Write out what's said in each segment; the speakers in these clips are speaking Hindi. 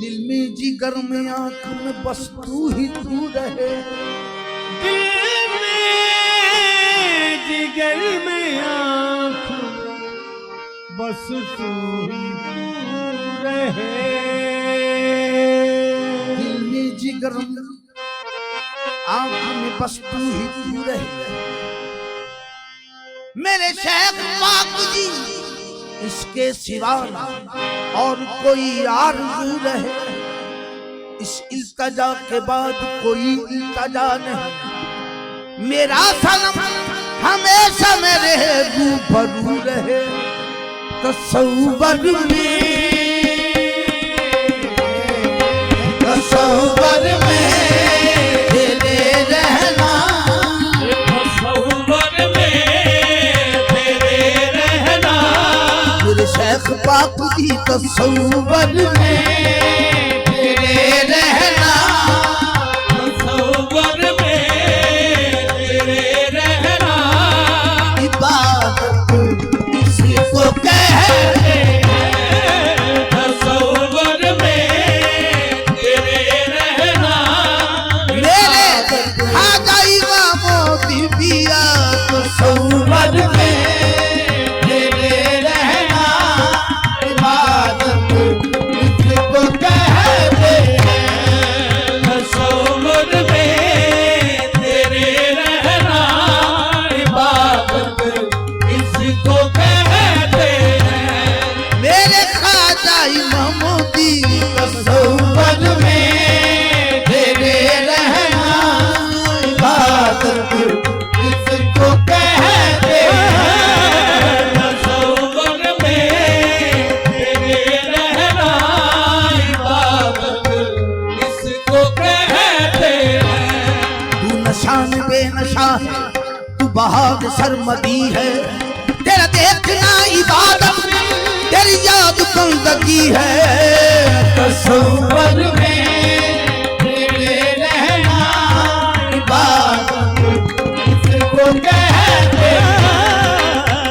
दिल में जिगर में आंख में बस तू ही तू रहे, दिल में जिगर में आंख बस तू ही तू रहे, दिल में जिगर में आंख में बस तू ही तू रहे। मेरे शेख पाक जी इसके सिवा और कोई आरज़ू रहे, इस इल्तजा के बाद कोई इल्तजा नहीं। मेरा सनम हमेशा मेरे रूबरू रहे, तसव्वुर में तसव्वुर में तेरे रहना, तसव्वुर में तेरे रहना, मेरे शेख पाक की तसव्वुर में तेरे रहना, तसव्वुर में तेरे रहना, इबादत इसको कहते हैं, तसव्वुर में तेरे रहना, मेरे खाजा इमाम बीबिया तसव्वुर में तेरे रहना, इबादत इसको कहते हैं, तसव्वुर में तेरे रहना, इबादत इसको कहते हैं। मेरे खाजा इमाम दी तसव्वुर में तेरे रहना, इबादत इसको कहते हैं, तसव्वुर में तेरे रहना, इबादत इसको कहते हैं। तू नशान बेनशा है, तू बहार सरमदी है, तेरा देखना इबादत, तेरी याद बंदगी है, तसव्वुर में तेरे रहना, इबादत इसको कहते हैं,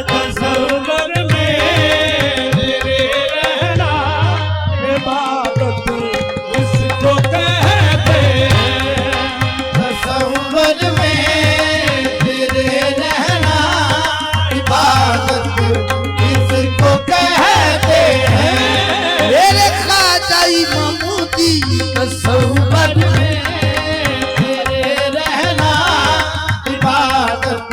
तसव्वुर में तेरे रहना, इबादत इसको कहते हैं। तसव्वुर में तेरे रहना, इबादत इसको कहते हैं। मेरे खाजा इमामुद्दी तसव्वुर में तेरे रहना, इबादत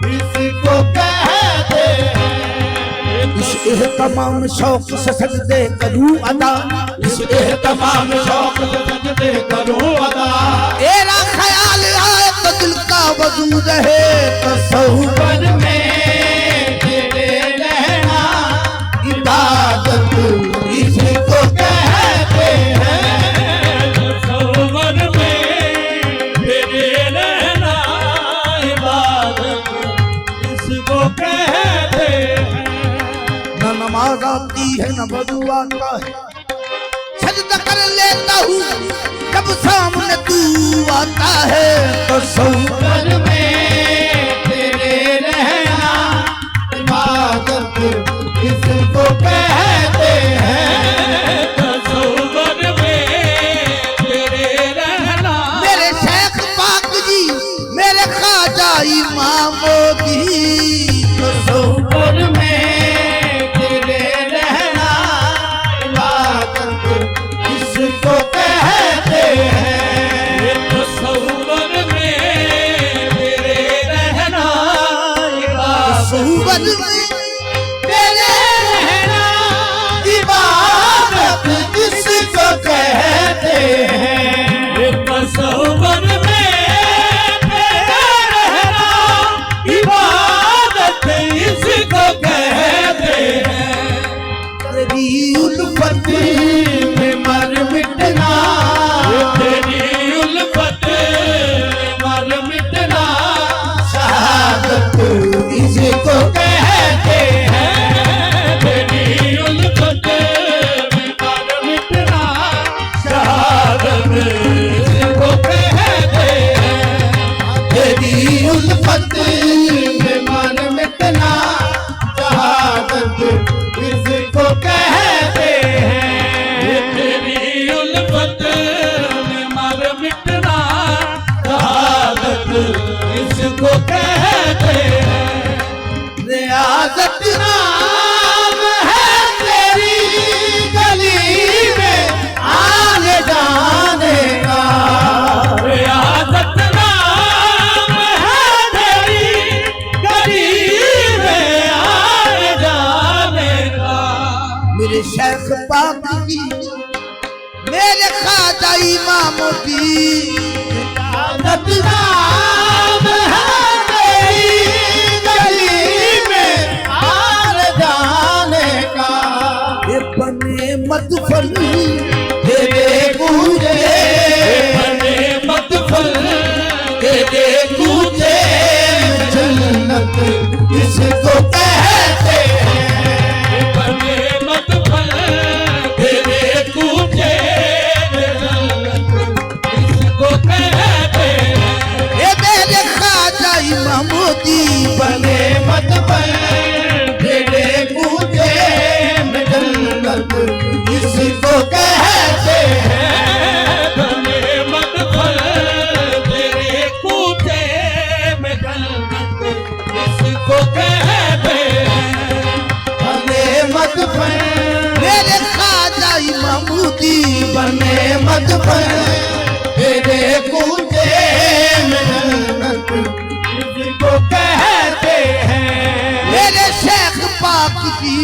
इसको कहते हैं। इस एहतमाम शौक से सजदे करूं अदा, इस एहतमाम शौक से सजदे करूं अदा, तेरा ख्याल आए तो दिल का वजू रहे, तसव्वुर में तेरे रहना, इबादत इसको कहते हैं, तसव्वुर में तेरे रहना, इबादत इसको कहते हैं। न नमाज आती है न वजू आता है, सजदा कर लेता हूँ जब सामने तू आता है, तसव्वुर में तेरे रहना, इबादत इसको कहते हैं, तसव्वुर में तेरे रहना, मेरे शेख पाक जी मेरे खाजा इमामुद्दी तसव्वुर में तेरे रहना, इबादत इसको कहते हैं, तसव्वुर में मेरे ख्वाजा इमामुद्दीन आदत नाम है तेरी गली में आर जाने का। ये बने मदफन तेरे कूचे बने मदफन तेरे कूचे में जन्नत इसको कहते हैं। बने मदफन तेरे कूचे में जन्नत इसको कहते हैं। ये मेरे ख्वाजा इमामुद्दीन बने मत बन तेरे कूचे में जन्नत इसको कहते हैं। बने मदफन तेरे कूचे में जन्नत इसको कहते हैं। बने मत बन मेरे ख्वाजा इमामुद्दीन बने मत बन तेरे कूचे में जन्नत इसको कहते हैं। मेरे शेख पाक जी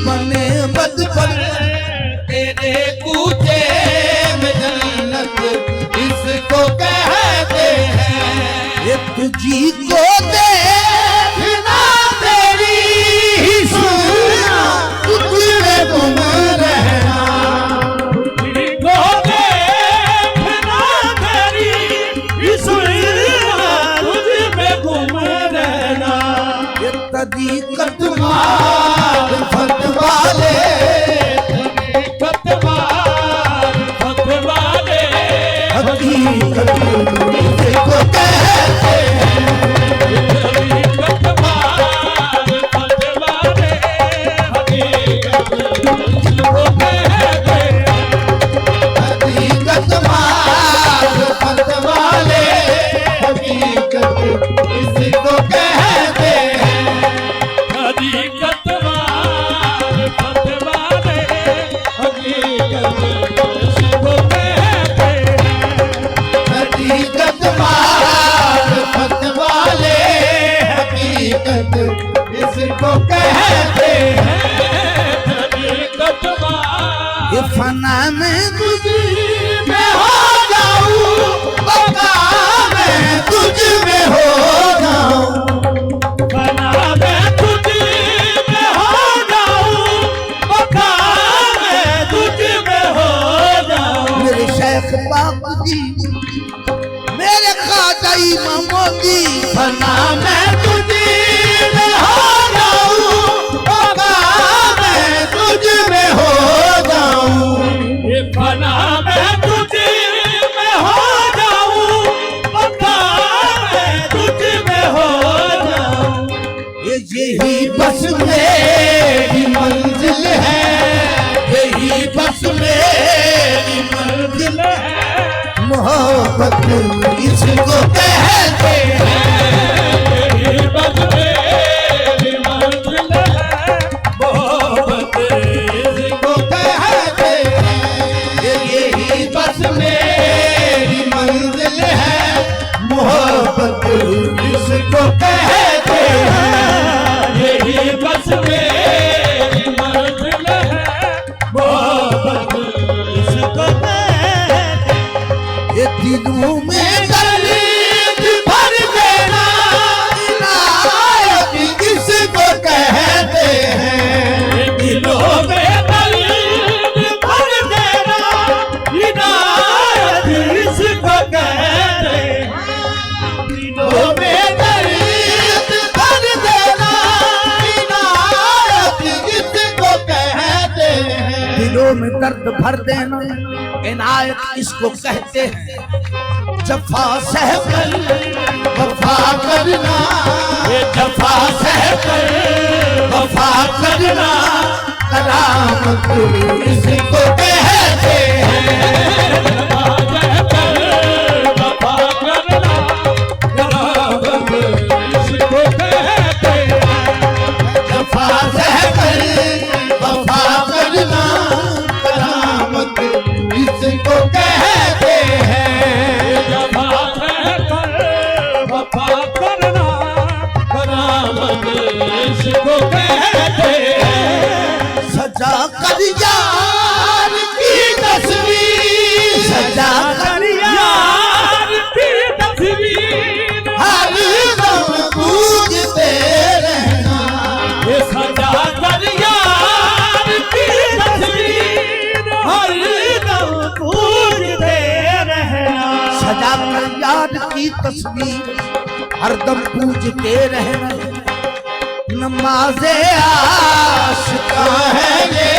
बने मदफन तेरे कूचे में जन्नत इसको कहते हैं। ये तुझी को दे बिना तेरी ही सुनना तुझ में तुम रहना। तुझको देखना तेरी सुनना तुझ में गुम रहना। ये तरीकत मार्फत वाले फतवार फतवारे हकीकत इसको कहते हैं। फतवार फतवारे हकीकत इसको कहते हैं। हकीकत मार्फत वाले हकीकत इसको कहते हैं। हकीकत वार फतवारे हकीकत इसको कहते हैं। हकीकत मार्फत वाले हकीकत इसको कहते हैं। हकीकत वार ये फना में तुझ मैं हो जाऊं बका मैं तुझ में हो जाऊं। बना मैं तुझ में हो जाऊं बता मैं तुझ में हो जाऊं। मेरे शेख पाक जी मेरे ख्वाजा इमामुद्दीन बना मैं तुझ में हो जाऊं बका मैं तुझ में हो जाऊं। ये बना मैं तुझ में हो जाऊं बता मैं तुझ में हो जाऊं। ये यही बस मेरी मंजिल है यही बस मेरी मंजिल है। मोहब्बत इसको कहते हैं। तेरी बस मेरी मंजिल है मोहब्बत इसको इसको कहते हैं। यही बस मेरी मंजिल है मोहब्बत इसको कहते हैं। यही बस मेरी मंजिल है मोहब्बत इसको कहते हैं। ये दिलों में दर्द भर देना इनायत किसको कहते हैं। दिलों में दर्द भर देना इनायत इसको कहते हैं। दिलों में दर्द भर देना इनायत किसको कहते हैं। दिलों में दर्द भर देना इनायत इसको कहते हैं। जफा सहकर वफा करना ये जफा सहकर वफा करना करामत इसको कहते हैं। वफा करना करामत इसको कहते हैं। वफा सहकर वफा करना करामत इसको कहते हैं। जफा सहकर वफा करना करामत इसको कहते हैं। सजा कर यार की तस्वीर की तस्वीर हरदम पूजते रहना। नमाज़े आशिका है ये,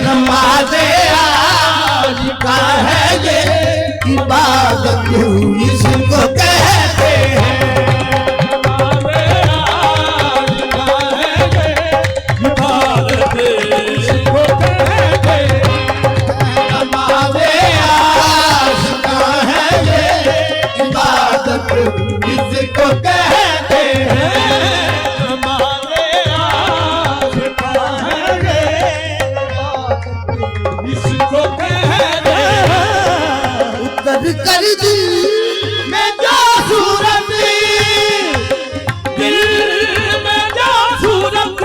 नमाज़े आशिका है ये, इबादत इसको कहते हैं। इसको कहते हैं, हमारे आशिका है ये, इसको कहते हैं। उतर कर दिल मैं जो सूरत दिल में जो सूरत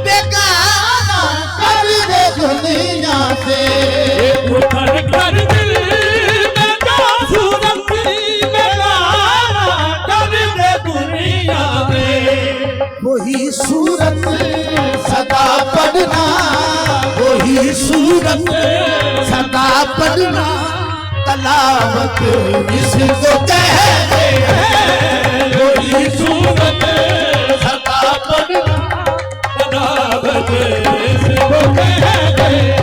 बेगाना कर दे दुनिया से, उतर कर दिल में जो सूरत बेगाना कर दे दुनिया में। वही सूरत सदा पढ़ना, वही सूरत सदा पढ़ना, तलावत इसको कहते हैं। वही सूरत सदा पढ़ना, तलावत इसको कहते हैं।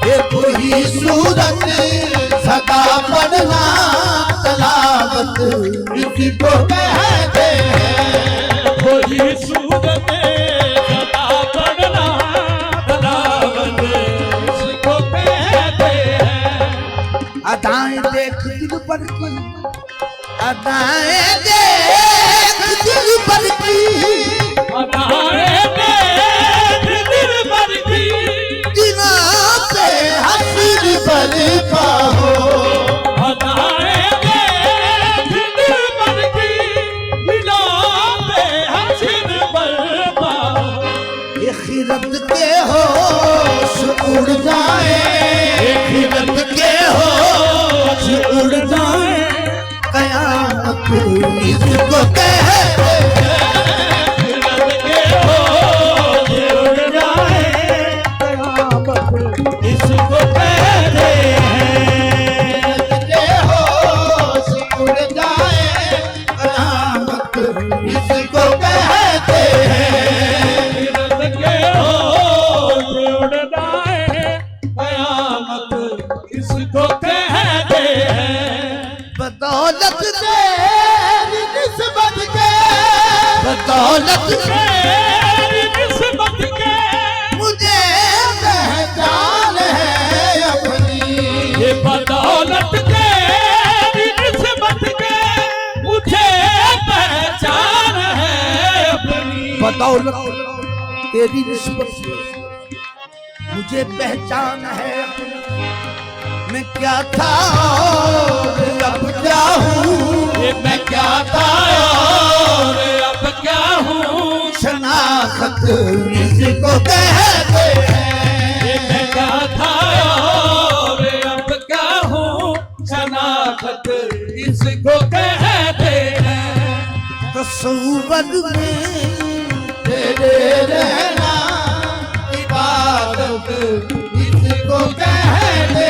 ये वही सूरत सदा पढ़ना, तलावत इसको कहते हैं। वही सूरत सदा पढ़ना, तलावत इसको कहते हैं। अदाएं देख दिल पर की, अदाएं देख दिल पर की, अदाएं देख दिल भर की, दिलों पे हसीन पर पाहो, अदाएं देख दिल भर की, दिलों पे हसीन बरपा। ये खिरत के होश उड़ जाए, ये खिरत के होश उड़ जाए, कयामत इसको कहते हैं। खिलत के होश उड़ जाए, कयामत इसको कहते हैं। ये होश उड़ जाए, कयामत इसको कहते हैं। खिलत के होश उड़ जाए, कयामत इसको कहते हैं। बदौलत तेरी निस्बत के, बदौलत तेरी निस्बत के मुझे पहचान है अपनी, ये बदौलत तेरी निस्बत के मुझे पहचान है अपनी। बदौलत तेरी निस्बत से मुझे पहचान है। मैं क्या था और अब क्या हूँ, ये मैं क्या था और अब क्या हूँ, शनाख्त इसको कहते हैं। ये मैं क्या था और अब क्या हूँ, शनाख्त इसको कहते हैं। तस्वर में तेरे रहना इबादत इसको कहते